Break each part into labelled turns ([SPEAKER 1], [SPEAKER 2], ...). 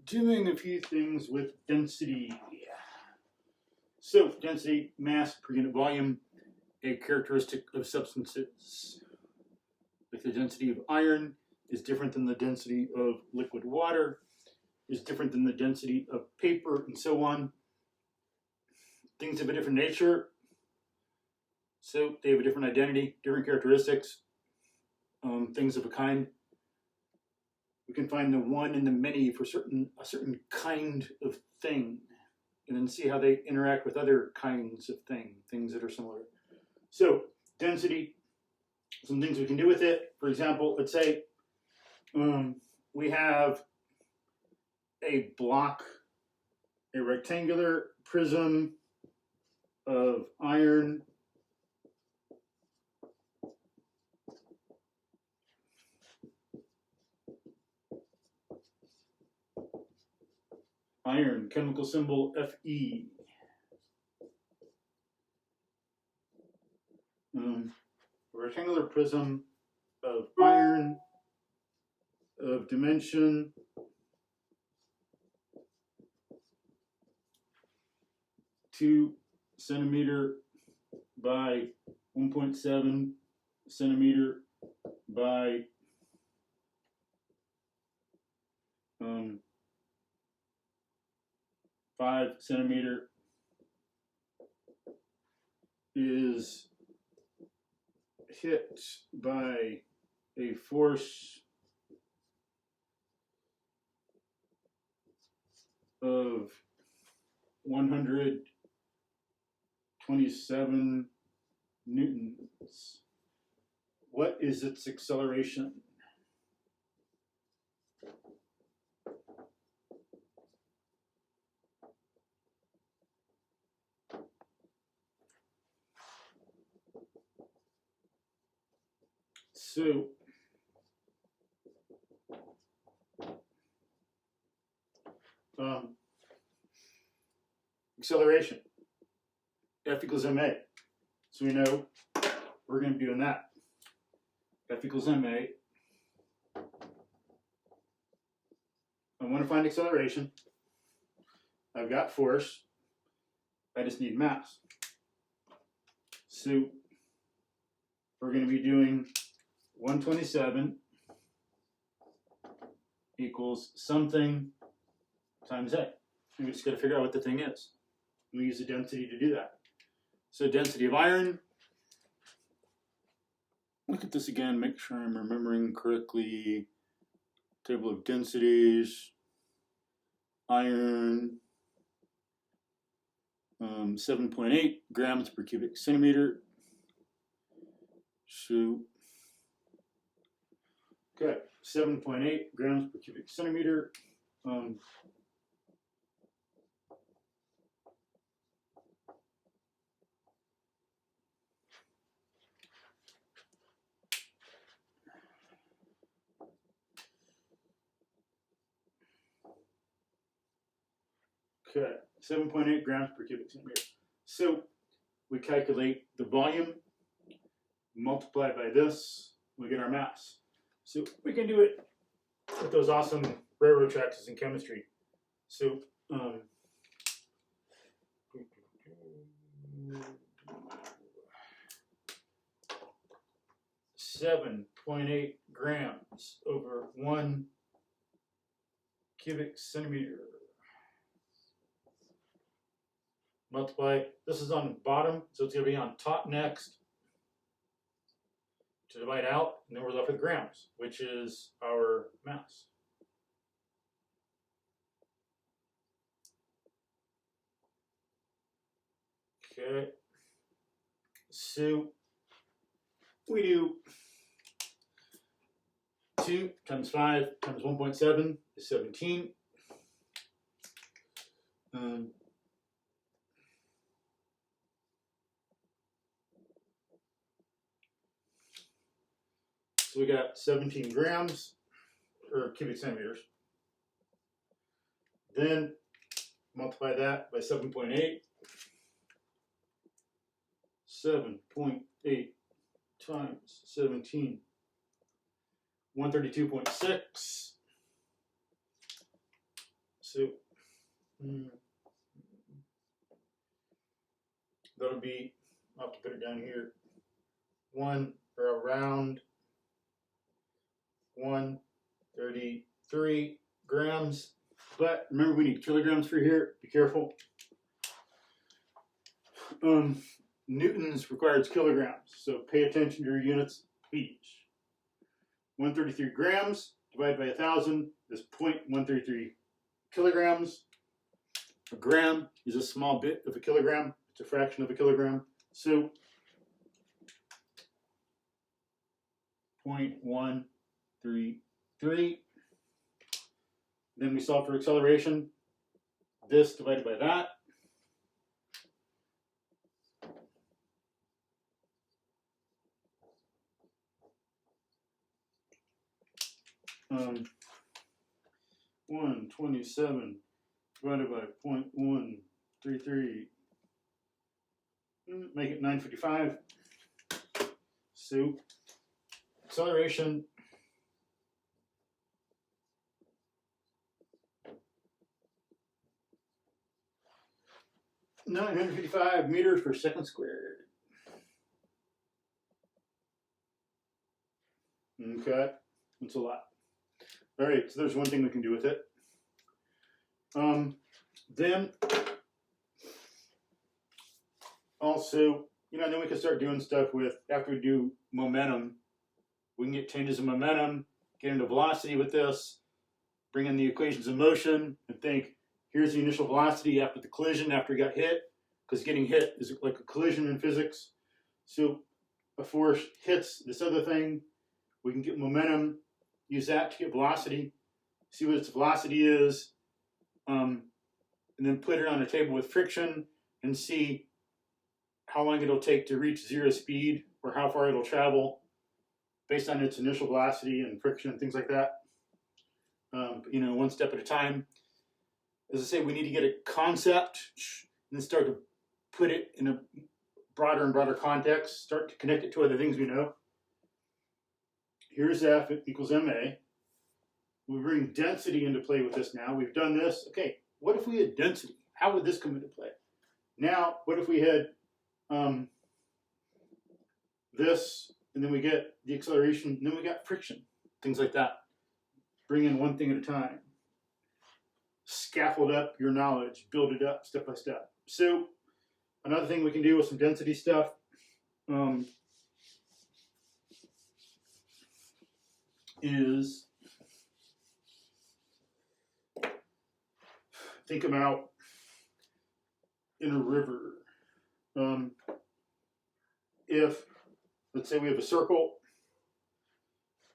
[SPEAKER 1] doing a few things with density. So density, mass per unit volume, a characteristic of substances. Like the density of iron is different than the density of liquid water, is different than the density of paper, and so on. Things of a different nature, so they have a different identity, different characteristics, things of a kind. We can find the one and the many for a certain kind of thing, and then see how they interact with other kinds of things that are similar. So density, some things we can do with it. For example, let's say we have a block, a rectangular prism of iron, chemical symbol Fe. A rectangular prism of iron of dimension 2 centimeter by 1.7 centimeter by 5 centimeter is hit by a force of 127 newtons. What is its acceleration? So acceleration, F equals ma. So we know we're going to be doing that. F equals ma. I want to find acceleration. I've got force. I just need mass. So we're going to be doing 127 equals something times A. And we just got to figure out what the thing is. We use the density to do that. So density of iron. Look at this again, make sure I'm remembering correctly. Table of densities. Iron, 7.8 grams per cubic centimeter. So, okay, 7.8 grams per cubic centimeter. Okay, 7.8 grams per cubic centimeter. So we calculate the volume, multiply by this, we get our mass. So we can do it with those awesome railroad tracks in chemistry. So 7.8 grams over 1 cubic centimeter. Multiply, this is on the bottom, so it's going to be on top next to divide out, and then we're left with grams, which is our mass. Okay, so we do 2 times 5 times 1.7 is 17. So we got 17 grams, or cubic centimeters. Then multiply that by 7.8. 7.8 times 17. 132.6. So that'll be, I'll have to put it down here, around 133 grams. But remember, we need kilograms for here. Be careful. Newtons requires kilograms, so pay attention to your units, please. 133 grams divided by 1,000 is 0.133 kilograms. A gram is a small bit of a kilogram. It's a fraction of a kilogram. So 0.133. Then we solve for acceleration. This divided by that. Um, 127 divided by 0.133. Make it 955. So acceleration (955 meters per second squared). Okay, that's a lot. All right, so there's one thing we can do with it. Then also, then we can start doing stuff with, after we do momentum, we can get changes in momentum, get into velocity with this, bring in the equations of motion, and think, here's the initial velocity after the collision, after it got hit, because getting hit is like a collision in physics. So a force hits this other thing, we can get momentum, use that to get velocity, see what its velocity is, and then put it on a table with friction and see how long it'll take to reach zero speed or how far it'll travel based on its initial velocity and friction and things like that. One step at a time. As I say, we need to get a concept and then start to put it in a broader and broader context, start to connect it to other things we know. Here's F equals MA. We bring density into play with this now. We've done this. Okay, what if we had density? How would this come into play? Now, what if we had this, and then we get the acceleration, and then we got friction, things like that. Bring in one thing at a time. Scaffold up your knowledge, build it up step by step. So another thing we can do with some density stuff, is think about in a river. If, let's say we have a circle,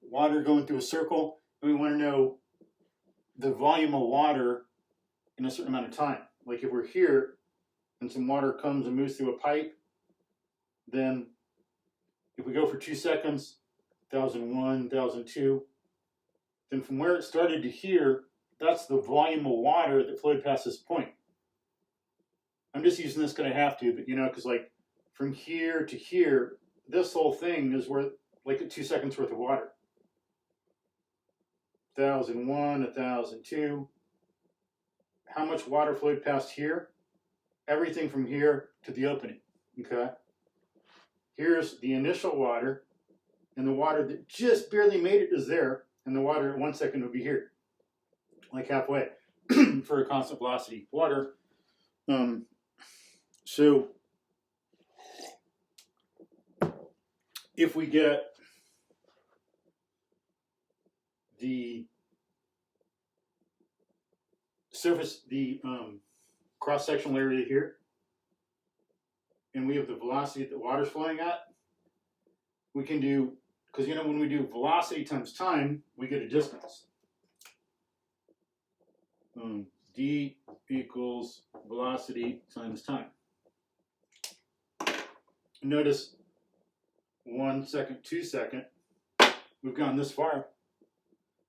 [SPEAKER 1] water going through a circle, and we want to know the volume of water in a certain amount of time. Like if we're here and some water comes and moves through a pipe, then if we go for 2 seconds, 1,001, 1,002, then from where it started to here, that's the volume of water that flowed past this point. I'm just using this because I have to, but because like from here to here, this whole thing is worth like 2 seconds worth of water. 1,001, 1,002. How much water flowed past here? Everything from here to the opening, okay? Here's the initial water, and the water that just barely made it is there, and the water at 1 second would be here, like halfway, for a constant velocity water. So if we get the surface, the cross-sectional area here, and we have the velocity that the water's flowing at, we can do, because when we do velocity times time, we get a distance. D equals velocity times time. Notice 1 second, 2 second, we've gone this far.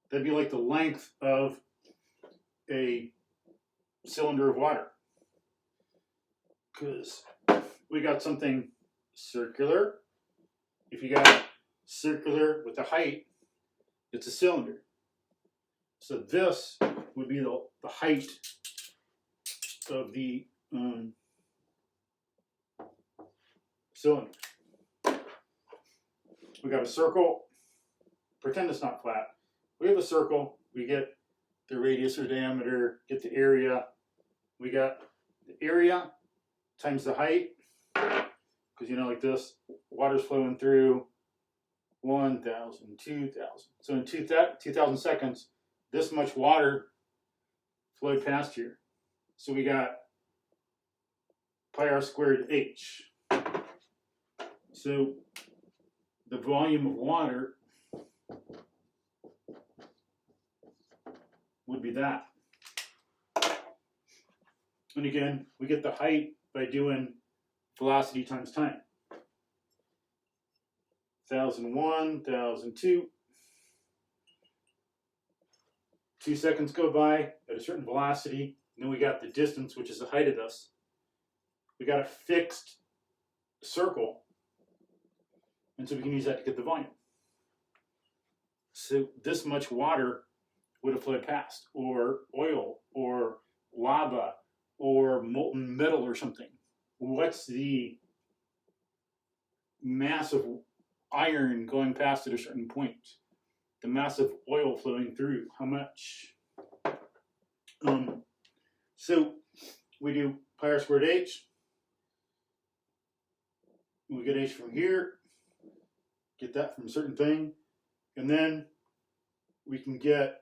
[SPEAKER 1] That'd be like the length of a cylinder of water. Because we got something circular. If you got circular with a height, it's a cylinder. So this would be the height of the cylinder. We got a circle. Pretend it's not flat. We have a circle. We get the radius or diameter, get the area. We got the area times the height, because you know, like this, water's flowing through 1,000, 2,000. So in 2,000 seconds, this much water flowed past here. So we got pi r squared h. So the volume of water would be that. And again, we get the height by doing velocity times time. 1,001, 1,002. 2 seconds go by at a certain velocity. And then we got the distance, which is the height of this. We got a fixed circle. And so we can use that to get the volume. So this much water would have flowed past, or oil, or lava, or molten metal or something. What's the mass of iron going past at a certain point? The mass of oil flowing through, how much? So we do pi r squared h. We get h from here, get that from a certain thing, and then we can get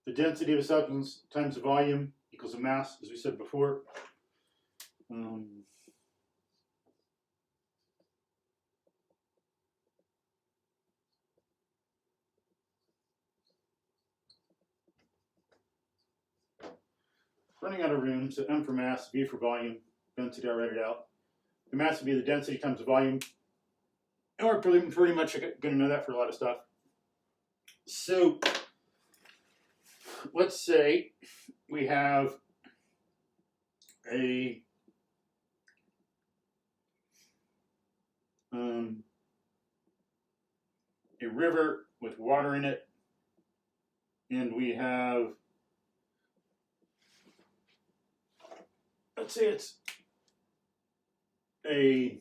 [SPEAKER 1] the density of a substance times the volume equals the mass, as we said before. Running out of room, so m for mass, v for volume, density, I write it out. The mass would be the density times the volume. And we're pretty much going to know that for a lot of stuff. So let's say we have a river with water in it, and we have, let's say it's a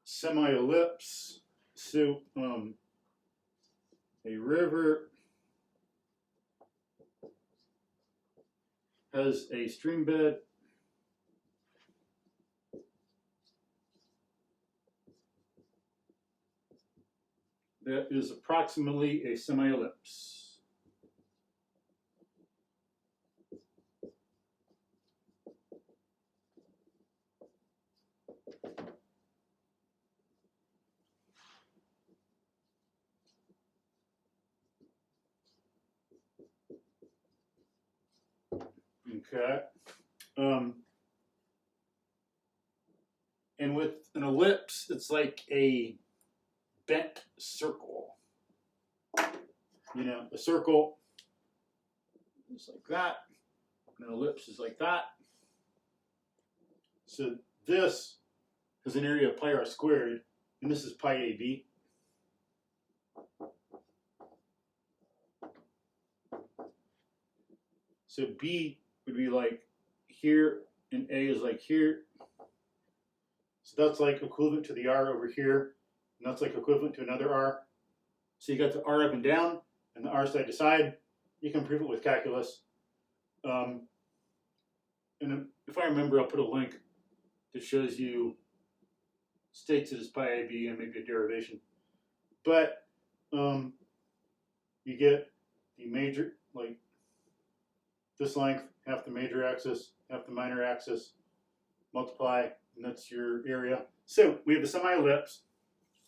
[SPEAKER 1] semi-ellipse. So a river has a stream bed that is approximately a semi-ellipse. Okay. And with an ellipse, it's like a bent circle. You know, a circle is like that, and an ellipse is like that. So this has an area of pi r squared, and this is pi ab. So b would be like here, and a is like here. So that's like equivalent to the r over here, and that's like equivalent to another r. So you got the r up and down, and the r side to side. You can prove it with calculus. And if I remember, I'll put a link that shows you, states it as pi ab and maybe a derivation. But you get the major, like this length, half the major axis, half the minor axis, multiply, and that's your area. So we have the semi-ellipse.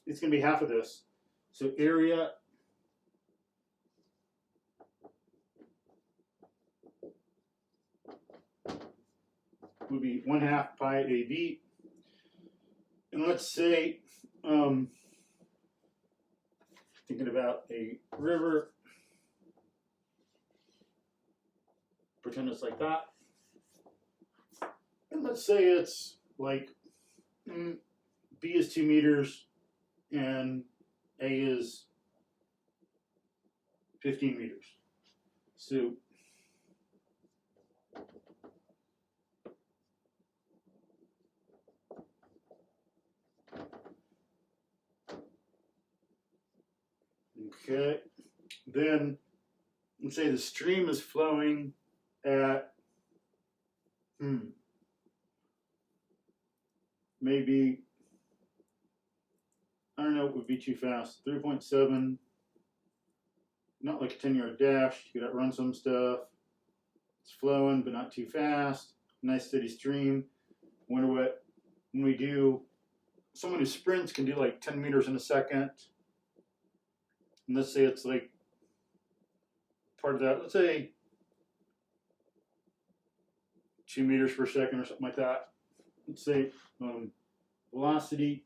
[SPEAKER 1] It's going to be half of this. So area would be 1/2 pi ab. And let's say, thinking about a river, pretend it's like that. And let's say it's like B is 2 meters and A is 15 meters. So okay, then let's say the stream is flowing at maybe, I don't know, it would be too fast. 3.7, not like a 10-yard dash. You could outrun some stuff. It's flowing, but not too fast. Nice steady stream. Wonder what, when we do, someone who sprints can do like 10 meters in a second. And let's say it's like part of that, let's say 2 meters per second or something like that. Let's say velocity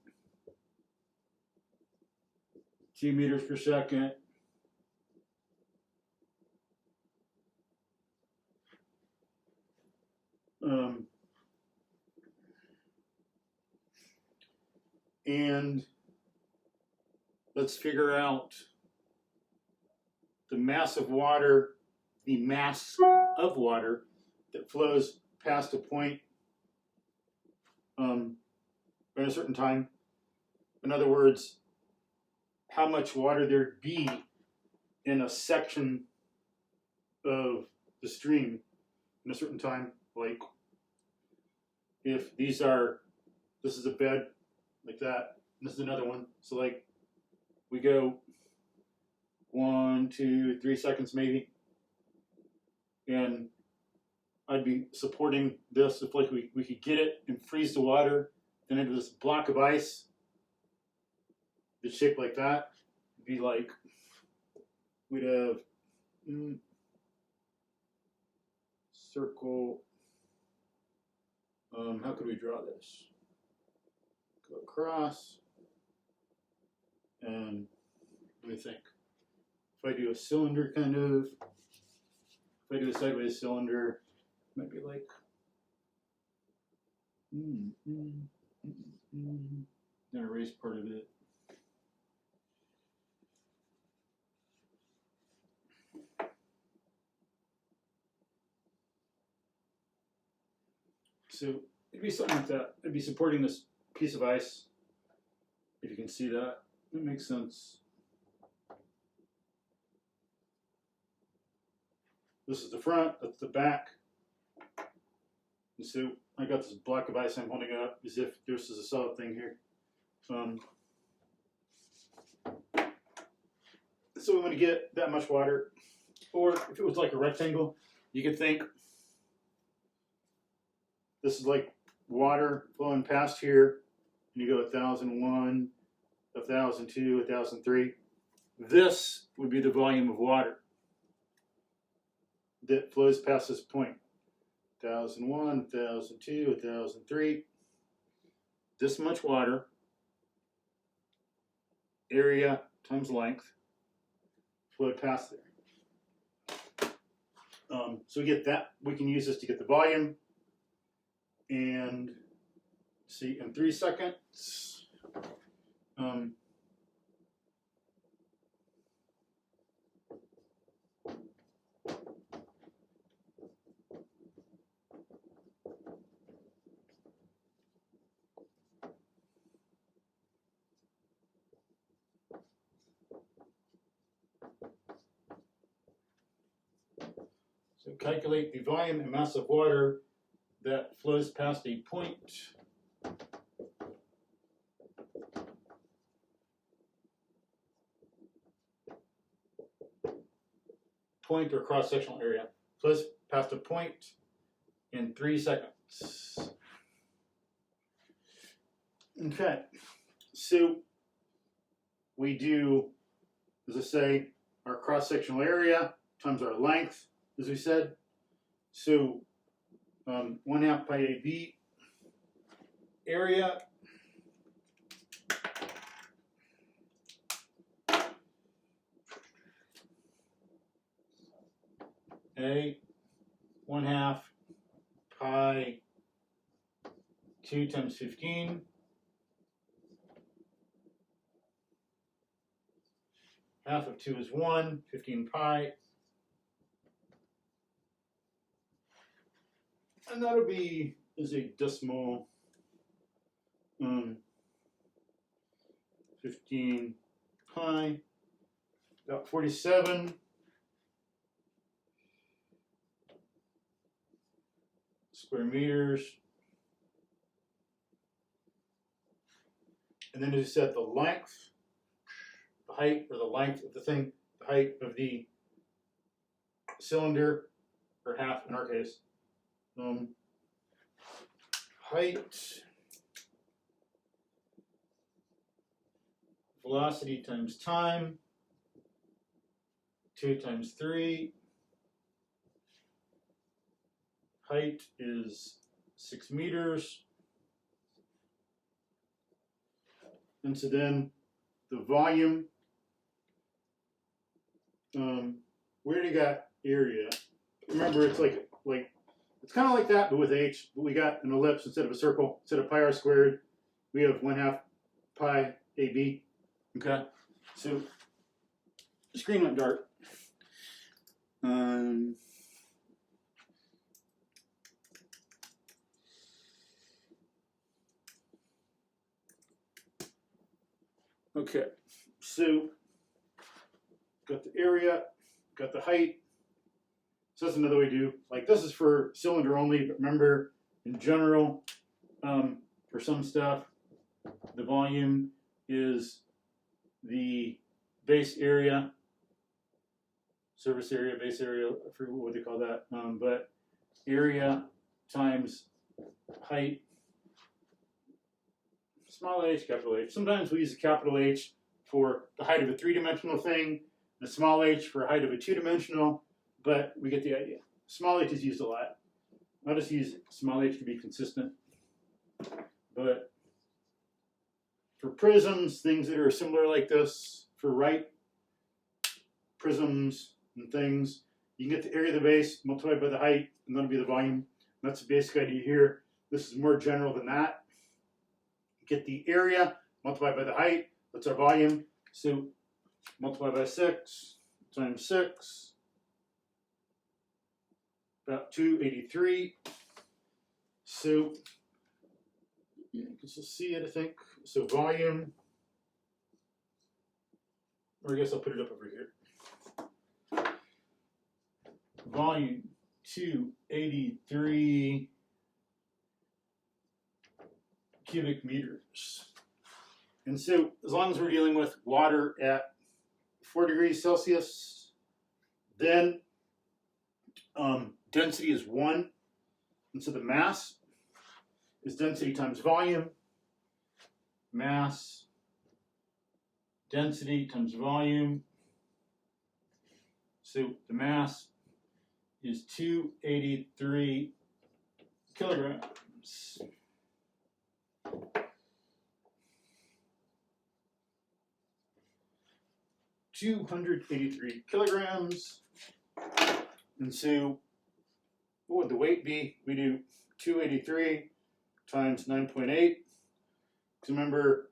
[SPEAKER 1] 2 meters per second. And let's figure out the mass of water, that flows past a point at a certain time. In other words, how much water there'd be in a section of the stream in a certain time. Like if this is a bed like that, and this is another one. So like we go 1, 2, 3 seconds maybe, and I'd be supporting this if like we could get it and freeze the water, then into this block of ice that's shaped like that. It'd be like we'd have circle. How could we draw this? Go across, and let me think. If I do a cylinder kind of, if I do a sideways cylinder, it might be like then erase part of it. So it'd be something like that. It'd be supporting this piece of ice. If you can see that, that makes sense. This is the front, that's the back. And so I got this block of ice I'm holding up as if this is a solid thing here. So we want to get that much water. Or if it was like a rectangle, you could think this is like water flowing past here, and you go 1,001, 1,002, 1,003. This would be the volume of water that flows past this point. 1,001, 1,002, 1,003. This much water, area times length, flowed past there. So we get that. We can use this to get the volume. And see, in 3 seconds, so calculate the volume and mass of water that flows past a point or cross-sectional area. Flows past a point in 3 seconds. Okay, so we do, as I say, our cross-sectional area times our length, as we said. So 1/2 pi AB area A 1/2 pi 2 times 15 ½ half of 2 is 1, 15 pi. And that'll be is a decimal 15 pi, about 47 square meters. And then as you said, the length, the height, or the length of the thing, the height of the cylinder, or half in our case. Height, velocity times time, 2 times 3. Height is 6 meters. And so then the volume, we already got area. Remember, it's like it's kind of like that, but with h. But we got an ellipse instead of a circle. Instead of pi r squared, we have 1/2 pi ab. Okay, so the screen went dark. Okay, so got the area, got the height. So that's another way to do. Like this is for cylinder only, but remember, in general, for some stuff, the volume is the base area, surface area, base area. I forget what they call that, but area times height. Small h, capital H. Sometimes we use a capital H for the height of a 3-dimensional thing, and a small h for a height of a 2-dimensional, but we get the idea. Small h is used a lot. I'll just use small h to be consistent. But for prisms, things that are similar like this, for right prisms and things, you can get the area of the base multiplied by the height, and that'll be the volume. That's the basic idea here. This is more general than that. Get the area multiplied by the height. That's our volume. So multiply by 6 times 6, about 283. So you can still see it, I think. So volume, or I guess I'll put it up over here. Volume 283 cubic meters. And so as long as we're dealing with water at 4 degrees Celsius, then density is 1. And so the mass is density times volume. Mass, density times volume. So the mass is 283 kilograms. 283 kilograms. And so what would the weight be? We do 283 times 9.8. Because remember,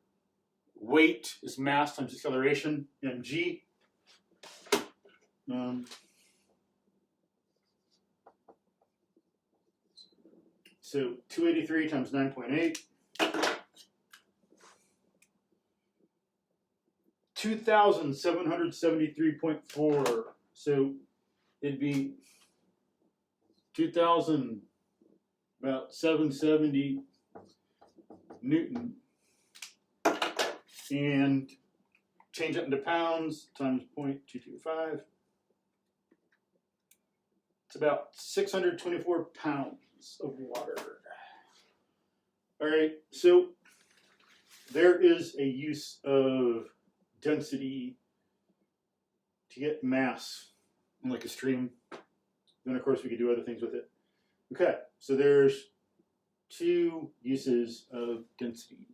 [SPEAKER 1] weight is mass times acceleration, mg. So 283 times 9.8. 2,773.4. So it'd be 2,000, about 770 Newton. And change it into pounds times 0.225. It's about 624 pounds of water. All right, so there is a use of density to get mass in like a stream. Then of course we could do other things with it. Okay, so there's 2 uses of density.